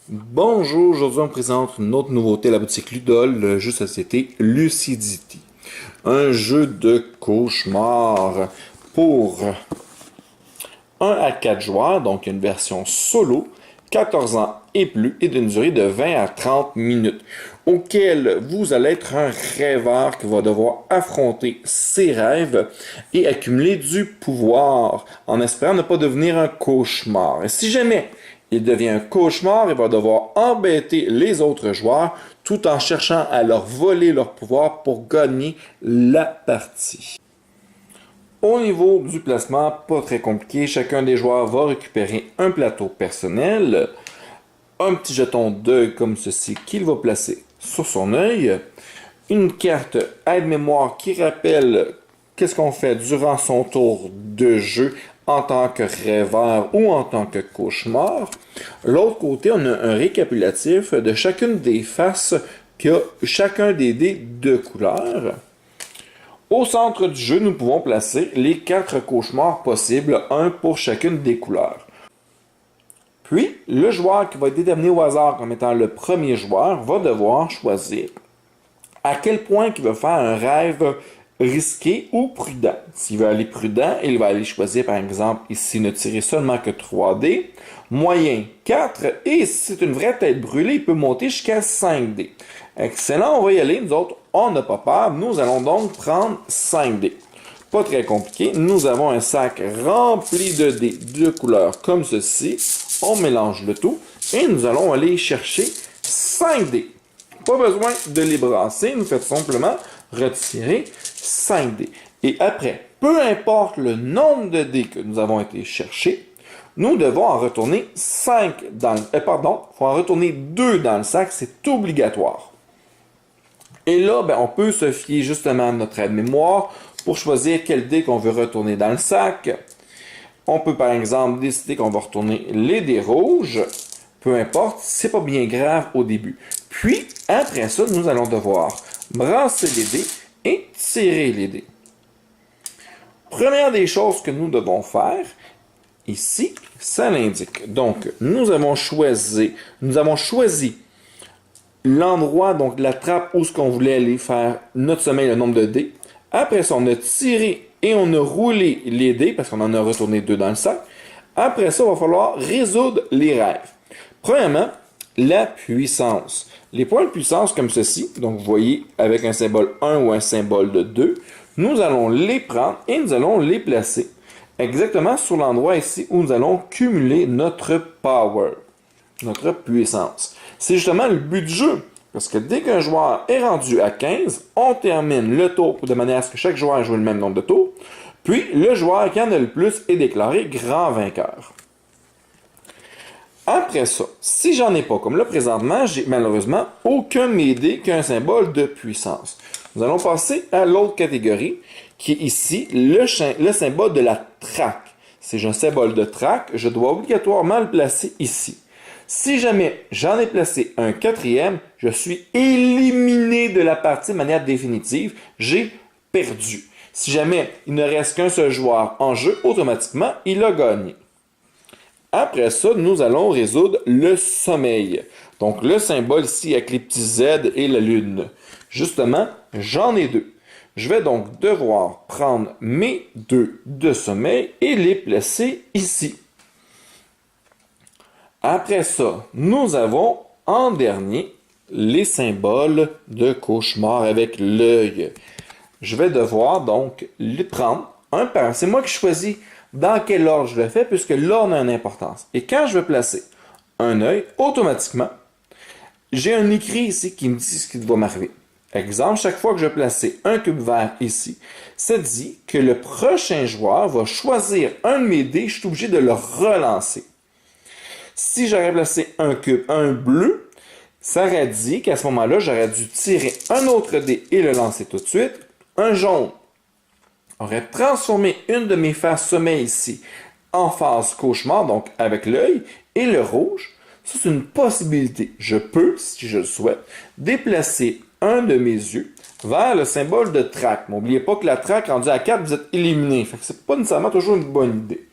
Bonjour, aujourd'hui on présente une autre nouveauté à la boutique Ludol, le jeu de société Lucidity. Un jeu de cauchemar pour 1 à 4 joueurs, donc une version solo, 14 ans et plus, et d'une durée de 20 à 30 minutes, auquel vous allez être un rêveur qui va devoir affronter ses rêves et accumuler du pouvoir, en espérant ne pas devenir un cauchemar. Et si jamais il devient un cauchemar, il va devoir embêter les autres joueurs tout en cherchant à leur voler leur pouvoir pour gagner la partie. Au niveau du placement, pas très compliqué. Chacun des joueurs va récupérer un plateau personnel, un petit jeton d'œil comme ceci qu'il va placer sur son œil, une carte aide-mémoire qui rappelle qu'est-ce qu'on fait durant son tour de jeu en tant que rêveur ou en tant que cauchemar. L'autre côté, on a un récapitulatif de chacune des faces qui a chacun des dés de couleur. Au centre du jeu, nous pouvons placer les 4 cauchemars possibles, un pour chacune des couleurs. Puis, le joueur qui va être déterminé au hasard comme étant le premier joueur va devoir choisir à quel point il veut faire un rêve risqué ou prudent. S'il veut aller prudent, il va aller choisir par exemple ici ne tirer seulement que 3 dés, moyen 4, et si c'est une vraie tête brûlée, il peut monter jusqu'à 5 dés. Excellent, on va y aller, nous autres, on n'a pas peur, nous allons donc prendre 5 dés. Pas très compliqué, nous avons un sac rempli de dés de couleurs comme ceci, on mélange le tout, et nous allons aller chercher 5 dés. Pas besoin de les brasser, nous faites simplement retirer 5 dés. Et après, peu importe le nombre de dés que nous avons été chercher, nous devons en retourner 5 dans le... il faut en retourner 2 dans le sac, c'est obligatoire. Et là, on peut se fier justement à notre aide-mémoire pour choisir quel dé qu'on veut retourner dans le sac. On peut par exemple décider qu'on va retourner les dés rouges. Peu importe, c'est pas bien grave au début. Puis, après ça, nous allons devoir brasser les dés et tirer les dés. Première des choses que nous devons faire, ici, ça l'indique. Donc, nous avons choisi l'endroit, donc la trappe où ce qu'on voulait aller faire notre sommeil, le nombre de dés. Après ça, on a tiré et on a roulé les dés, parce qu'on en a retourné 2 dans le sac. Après ça, il va falloir résoudre les rêves. Premièrement, la puissance. Les points de puissance comme ceci, donc vous voyez avec un symbole 1 ou un symbole de 2, nous allons les prendre et nous allons les placer exactement sur l'endroit ici où nous allons cumuler notre power, notre puissance. C'est justement le but du jeu, parce que dès qu'un joueur est rendu à 15, on termine le tour de manière à ce que chaque joueur joue le même nombre de tours, puis le joueur qui en a le plus est déclaré grand vainqueur. Après ça, si j'en ai pas, comme là présentement, j'ai malheureusement aucun de mes dés qu'un symbole de puissance. Nous allons passer à l'autre catégorie, qui est ici le symbole de la traque. Si j'ai un symbole de traque, je dois obligatoirement le placer ici. Si jamais j'en ai placé un quatrième, je suis éliminé de la partie de manière définitive. J'ai perdu. Si jamais il ne reste qu'un seul joueur en jeu, automatiquement, il a gagné. Après ça, nous allons résoudre le sommeil. Donc, le symbole ici avec les petits Z et la lune. Justement, j'en ai 2. Je vais donc devoir prendre mes 2 de sommeil et les placer ici. Après ça, nous avons en dernier les symboles de cauchemar avec l'œil. Je vais devoir donc les prendre un par un. C'est moi qui choisis dans quel ordre je le fais, puisque l'ordre a une importance. Et quand je vais placer un œil, automatiquement, j'ai un écrit ici qui me dit ce qui va m'arriver. Exemple, chaque fois que je vais placer un cube vert ici, ça dit que le prochain joueur va choisir un de mes dés, je suis obligé de le relancer. Si j'aurais placé un cube, un bleu, ça aurait dit qu'à ce moment-là, j'aurais dû tirer un autre dé et le lancer tout de suite. Un jaune aurait transformé une de mes phases sommeil ici en phase cauchemar, donc avec l'œil, et le rouge, ça c'est une possibilité. Je peux, si je le souhaite, déplacer un de mes yeux vers le symbole de traque. N'oubliez pas que la traque, rendue à 4, vous êtes éliminé. Fait que c'est pas nécessairement toujours une bonne idée.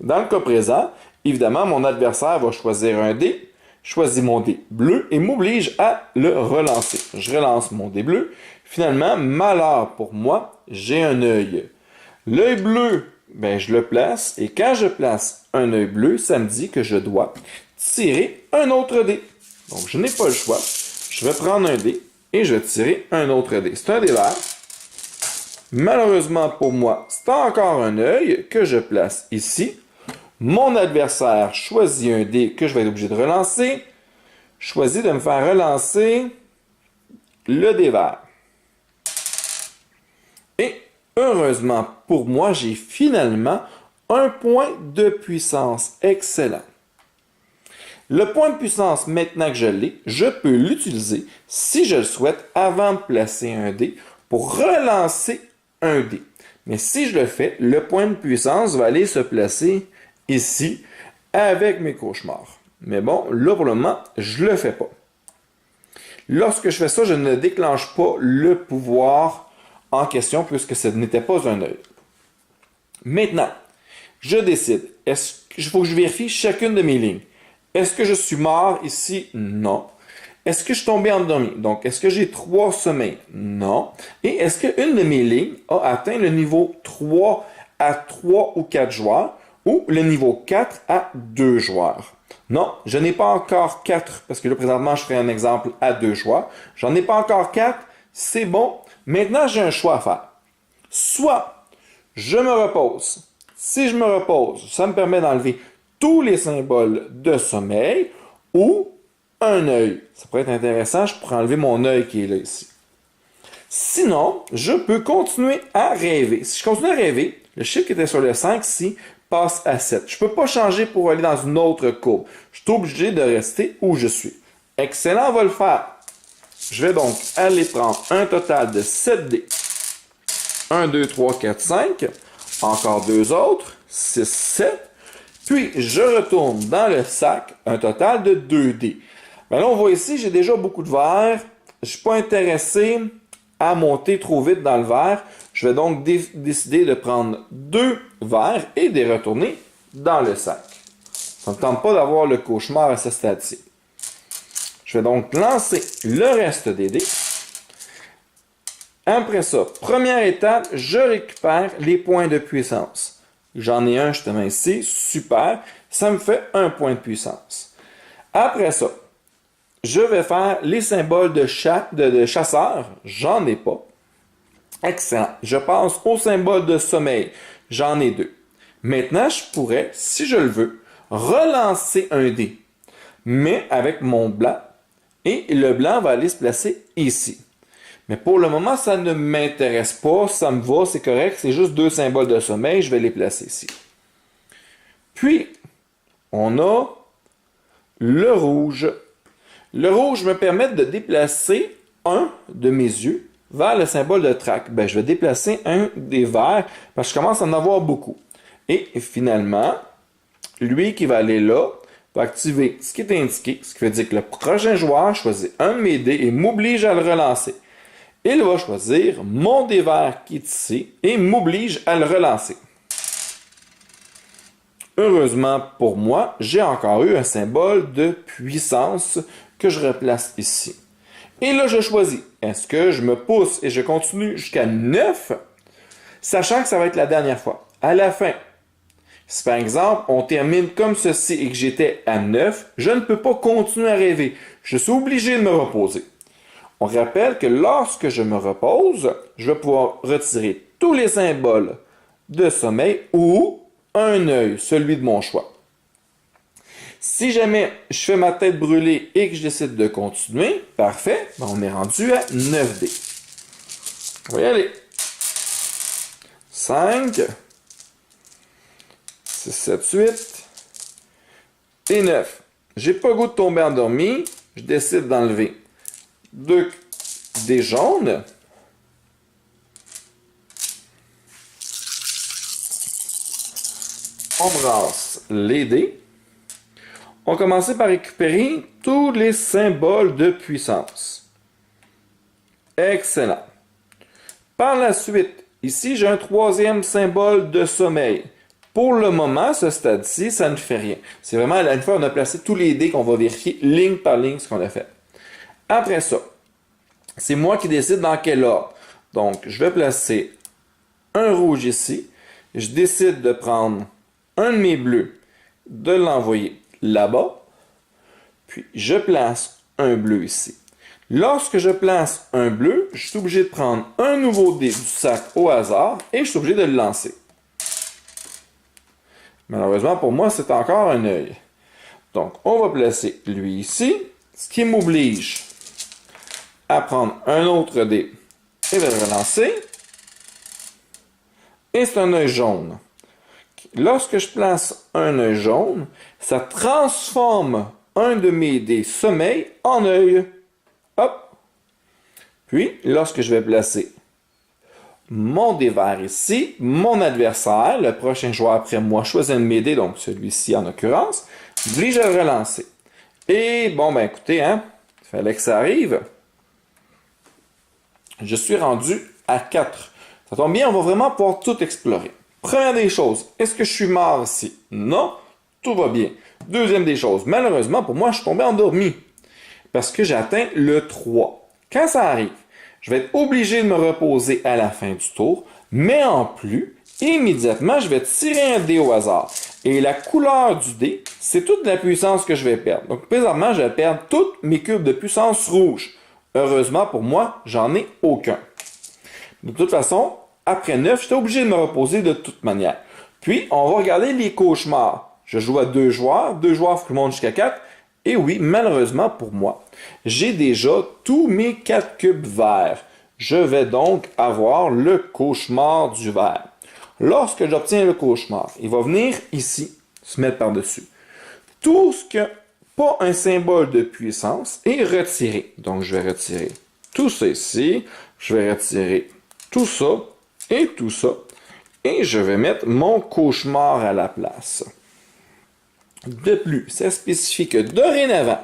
Dans le cas présent, évidemment, mon adversaire va choisir un dé, choisis mon dé bleu et m'oblige à le relancer. Je relance mon dé bleu. Finalement, malheur pour moi, j'ai un œil. L'œil bleu, ben, je le place et quand je place un œil bleu, ça me dit que je dois tirer un autre dé. Donc, je n'ai pas le choix. Je vais prendre un dé et je vais tirer un autre dé. C'est un dé vert. Malheureusement pour moi, c'est encore un œil que je place ici. Mon adversaire choisit un dé que je vais être obligé de relancer. Choisit de me faire relancer le dé vert. Et heureusement pour moi, j'ai finalement un point de puissance. Excellent. Le point de puissance, maintenant que je l'ai, je peux l'utiliser, si je le souhaite, avant de placer un dé, pour relancer un dé. Mais si je le fais, le point de puissance va aller se placer ici, avec mes cauchemars. Mais bon, là pour le moment, je ne le fais pas. Lorsque je fais ça, je ne déclenche pas le pouvoir en question, puisque ce n'était pas un œil. Maintenant, je décide. Est-ce qu'il faut que je vérifie chacune de mes lignes? Est-ce que je suis mort ici? Non. Est-ce que je suis tombé endormi? Donc, est-ce que j'ai 3 sommeils? Non. Et est-ce qu'une de mes lignes a atteint le niveau 3 à 3 ou 4 joueurs ou le niveau 4 à 2 joueurs? Non, je n'ai pas encore 4, parce que là, présentement, je ferai un exemple à 2 joueurs. J'en ai pas encore 4, c'est bon. Maintenant, j'ai un choix à faire. Soit, je me repose. Si je me repose, ça me permet d'enlever tous les symboles de sommeil ou un œil. Ça pourrait être intéressant, je pourrais enlever mon œil qui est là ici. Sinon, je peux continuer à rêver. Si je continue à rêver, le chiffre qui était sur le 5 ici passe à 7. Je ne peux pas changer pour aller dans une autre courbe. Je suis obligé de rester où je suis. Excellent, on va le faire. Je vais donc aller prendre un total de 7 dés. 1, 2, 3, 4, 5. Encore 2 autres. 6, 7. Puis, je retourne dans le sac un total de 2 dés. Ben là, on voit ici, j'ai déjà beaucoup de verre. Je ne suis pas intéressé à monter trop vite dans le verre. Je vais donc décider de prendre 2 verres et de les retourner dans le sac. Ça ne me tente pas d'avoir le cauchemar à ce stade-ci. Je vais donc lancer le reste des dés. Après ça, première étape, je récupère les points de puissance. J'en ai un justement ici, super. Ça me fait un point de puissance. Après ça, je vais faire les symboles de chasseur. J'en ai pas. Excellent. Je passe au symbole de sommeil. J'en ai 2. Maintenant, je pourrais, si je le veux, relancer un dé. Mais avec mon blanc. Et le blanc va aller se placer ici. Mais pour le moment, ça ne m'intéresse pas. Ça me va, c'est correct. C'est juste 2 symboles de sommeil. Je vais les placer ici. Puis, on a le rouge. Le rouge me permet de déplacer un de mes yeux vers le symbole de trac. Ben, je vais déplacer un des verts parce que je commence à en avoir beaucoup. Et finalement, lui qui va aller là, va activer ce qui est indiqué, ce qui veut dire que le prochain joueur choisit un de mes dés et m'oblige à le relancer. Il va choisir mon dé vert qui est ici et m'oblige à le relancer. Heureusement pour moi, j'ai encore eu un symbole de puissance que je replace ici. Et là, je choisis. Est-ce que je me pousse et je continue jusqu'à 9, sachant que ça va être la dernière fois. À la fin, si par exemple, on termine comme ceci et que j'étais à 9, je ne peux pas continuer à rêver. Je suis obligé de me reposer. On rappelle que lorsque je me repose, je vais pouvoir retirer tous les symboles de sommeil ou un œil, celui de mon choix. Si jamais je fais ma tête brûlée et que je décide de continuer, parfait, on est rendu à 9 dés. On va y aller. 5, 6, 7, 8 et 9. J'ai pas le goût de tomber endormi, je décide d'enlever 2 dés jaunes. On brasse les dés. On va commencer par récupérer tous les symboles de puissance. Excellent. Par la suite, ici, j'ai un 3e symbole de sommeil. Pour le moment, ce stade-ci, ça ne fait rien. C'est vraiment, une fois on a placé tous les dés qu'on va vérifier ligne par ligne ce qu'on a fait. Après ça, c'est moi qui décide dans quel ordre. Donc, je vais placer un rouge ici. Je décide de prendre un de mes bleus, de l'envoyer là-bas. Puis, je place un bleu ici. Lorsque je place un bleu, je suis obligé de prendre un nouveau dé du sac au hasard et je suis obligé de le lancer. Malheureusement, pour moi, c'est encore un œil. Donc, on va placer lui ici, ce qui m'oblige à prendre un autre dé et de le relancer. Et c'est un œil jaune. Lorsque je place un œil jaune, ça transforme un de mes dés sommeil en œil. Hop! Puis, lorsque je vais placer mon dé vert ici, mon adversaire, le prochain joueur après moi, choisit un de mes dés, donc celui-ci en l'occurrence, oblige à le relancer. Et bon, ben écoutez, il fallait que ça arrive. Je suis rendu à 4. Ça tombe bien, on va vraiment pouvoir tout explorer. Première des choses, est-ce que je suis mort ici? Non, tout va bien. Deuxième des choses, malheureusement pour moi, je suis tombé endormi. Parce que j'ai atteint le 3. Quand ça arrive, je vais être obligé de me reposer à la fin du tour, mais en plus, immédiatement, je vais tirer un dé au hasard. Et la couleur du dé, c'est toute la puissance que je vais perdre. Donc, présentement, je vais perdre toutes mes cubes de puissance rouge. Heureusement pour moi, j'en ai aucun. De toute façon, après 9, j'étais obligé de me reposer de toute manière. Puis, on va regarder les cauchemars. Je joue à 2 joueurs. 2 joueurs, il faut que je monte jusqu'à 4. Et oui, malheureusement pour moi, j'ai déjà tous mes 4 cubes verts. Je vais donc avoir le cauchemar du vert. Lorsque j'obtiens le cauchemar, il va venir ici, se mettre par-dessus. Tout ce que pas un symbole de puissance est retiré. Donc, je vais retirer tout ça ici. Je vais retirer tout ça et tout ça. Et je vais mettre mon cauchemar à la place. De plus, ça spécifie que dorénavant,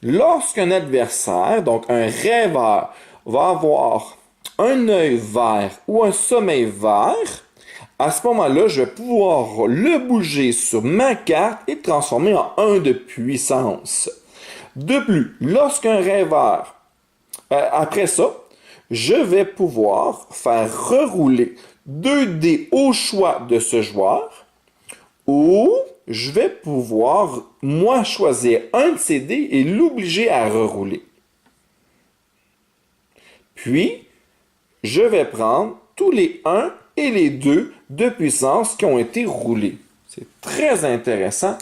lorsqu'un adversaire, donc un rêveur, va avoir un œil vert ou un sommeil vert, à ce moment-là, je vais pouvoir le bouger sur ma carte et le transformer en 1 de puissance. De plus, lorsqu'un rêveur, après ça, je vais pouvoir faire rerouler 2 dés au choix de ce joueur ou je vais pouvoir, moi, choisir un de ces dés et l'obliger à rerouler. Puis, je vais prendre tous les 1 et les 2 de puissance qui ont été roulés. C'est très intéressant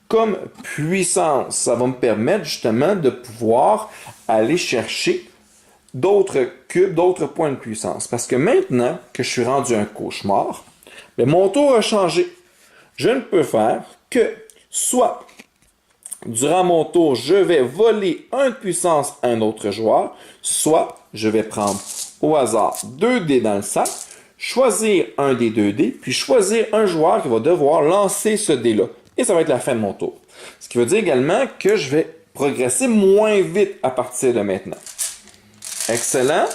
comme puissance. Ça va me permettre justement de pouvoir aller chercher d'autres cubes, d'autres points de puissance. Parce que maintenant que je suis rendu un cauchemar, bien, mon tour a changé. Je ne peux faire que soit durant mon tour, je vais voler 1 de puissance à un autre joueur, soit je vais prendre au hasard 2 dés dans le sac, choisir un des 2 dés, puis choisir un joueur qui va devoir lancer ce dé-là. Et ça va être la fin de mon tour. Ce qui veut dire également que je vais progresser moins vite à partir de maintenant. Excellent.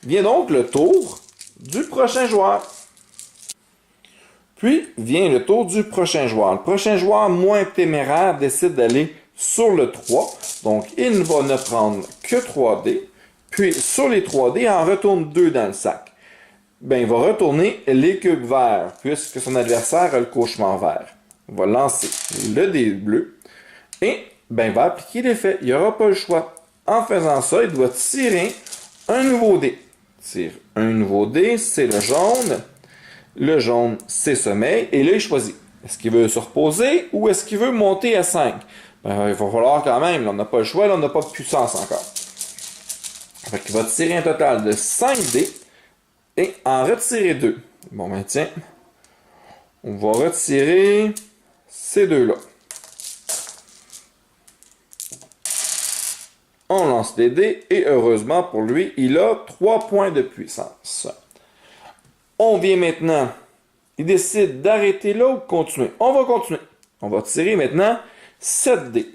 Vient donc le tour du prochain joueur. Puis vient le tour du prochain joueur. Le prochain joueur moins téméraire décide d'aller sur le 3. Donc, il ne va ne prendre que 3 dés. Puis, sur les 3 dés, il en retourne 2 dans le sac. Ben, il va retourner les cubes verts, puisque son adversaire a le cauchemar vert. Il va lancer le dé bleu. Et, ben, il va appliquer l'effet. Il n'y aura pas le choix. En faisant ça, il doit tirer un nouveau dé. Tire un nouveau dé, c'est le jaune. Le jaune, c'est sommeil. Et là, il choisit. Est-ce qu'il veut se reposer ou est-ce qu'il veut monter à 5? Ben, il va falloir quand même. Là, on n'a pas le choix. Là, on n'a pas de puissance encore. Fait qu'il va tirer un total de 5 dés et en retirer 2. Bon, ben tiens. On va retirer ces deux-là. On lance les dés et heureusement pour lui, il a 3 points de puissance. On vient maintenant, il décide d'arrêter là ou de continuer. On va continuer. On va tirer maintenant 7 dés.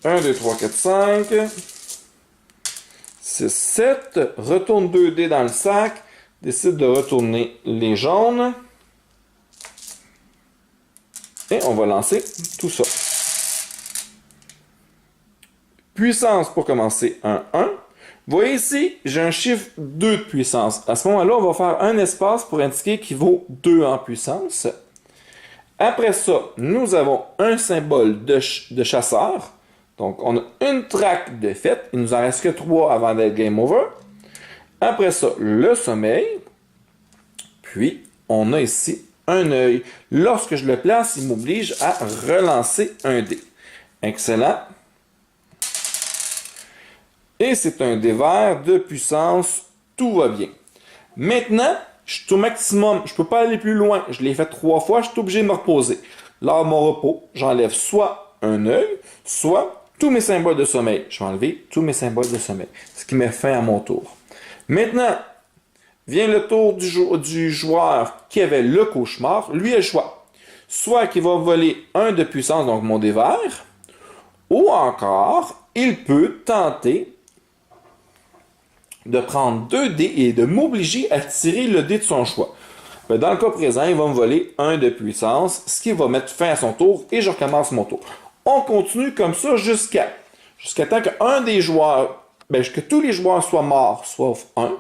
« 1, 2, 3, 4, 5, 6, 7. Retourne 2 dés dans le sac. Décide de retourner les jaunes. Et on va lancer tout ça. Puissance pour commencer, 1, 1. Vous voyez ici, j'ai un chiffre 2 de puissance. À ce moment-là, on va faire un espace pour indiquer qu'il vaut 2 en puissance. Après ça, nous avons un symbole de chasseur. Donc, on a une traque de fête. Il nous en reste que 3 avant d'être game over. Après ça, le sommeil. Puis, on a ici un œil. Lorsque je le place, il m'oblige à relancer un dé. Excellent. Et c'est un dé vert de puissance. Tout va bien. Maintenant, je suis au maximum. Je ne peux pas aller plus loin. Je l'ai fait 3 fois. Je suis obligé de me reposer. Lors de mon repos, j'enlève soit un œil, soit tous mes symboles de sommeil. Je vais enlever tous mes symboles de sommeil. Ce qui met fin à mon tour. Maintenant, vient le tour du joueur qui avait le cauchemar. Lui a le choix. Soit qu'il va voler 1 de puissance, donc mon dé vert, ou encore, il peut tenter de prendre 2 dés et de m'obliger à tirer le dé de son choix. Dans le cas présent, il va me voler 1 de puissance, ce qui va mettre fin à son tour et je recommence mon tour. On continue comme ça jusqu'à temps qu'un des joueurs, que tous les joueurs soient morts, sauf un,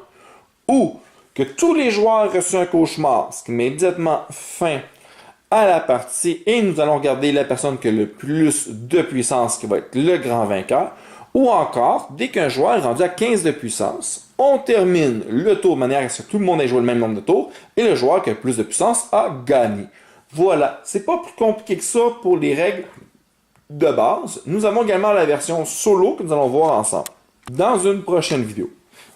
ou que tous les joueurs aient reçu un cauchemar, ce qui met immédiatement fin à la partie et nous allons regarder la personne qui a le plus de puissance qui va être le grand vainqueur. Ou encore, dès qu'un joueur est rendu à 15 de puissance, on termine le tour de manière à ce que tout le monde ait joué le même nombre de tours et le joueur qui a le plus de puissance a gagné. Voilà, c'est pas plus compliqué que ça pour les règles de base. Nous avons également la version solo que nous allons voir ensemble dans une prochaine vidéo.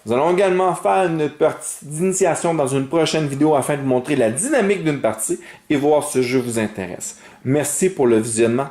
Nous allons également faire une partie d'initiation dans une prochaine vidéo afin de vous montrer la dynamique d'une partie et voir si ce jeu vous intéresse. Merci pour le visionnement.